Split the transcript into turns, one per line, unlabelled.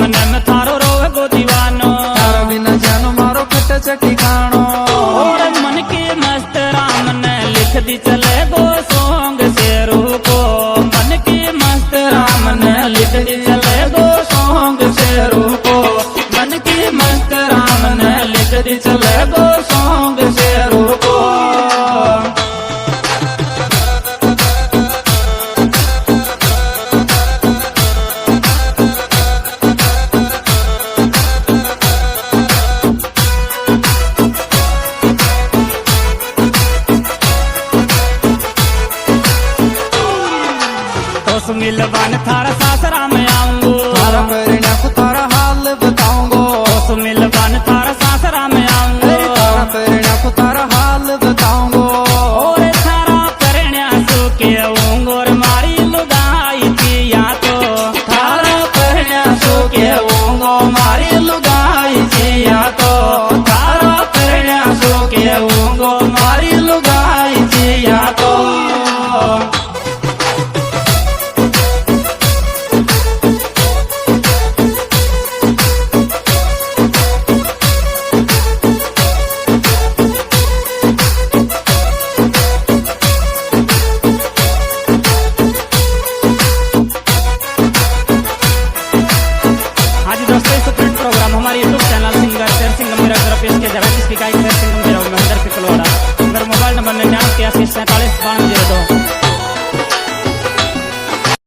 मन में थारो रोवे गो दीवानो,
तारा बिना जानो मारो खट चटी खानो।
और मन की मस्त राम ने लिख दी चले गो सॉन्ग शेरू को, मन की मस्त राम ने लिख दी चले गो सॉन्ग शेरू को, मन की मस्त राम ने लिख दी चले गो सॉन्ग शेरू को। मिलवान थारा सासरा में आऊंगो,
तारा परिणा को तारा हाल बताऊंगो।
मिलवान थारा सासरा में आऊंगो,
तारा परिणा को तारा हाल बताऊंगो।
और थारा परिणा सो के आऊंगो, और मारी लुगाई जिया तो थारा परिणा सो के आऊंगो, मारी लुगाई जिया तो थारा परिणा सो के आऊंगो, मारी लुगाई जिया तो। प्रोग्राम हमारे YouTube channel singer Sher Singh मेरा तरफ इसके जगह जिसकी गायक शेर सिंह मेरा महेंद्र पिकलवाड़ा, मेरा मोबाइल नंबर 99 87 47 92 02।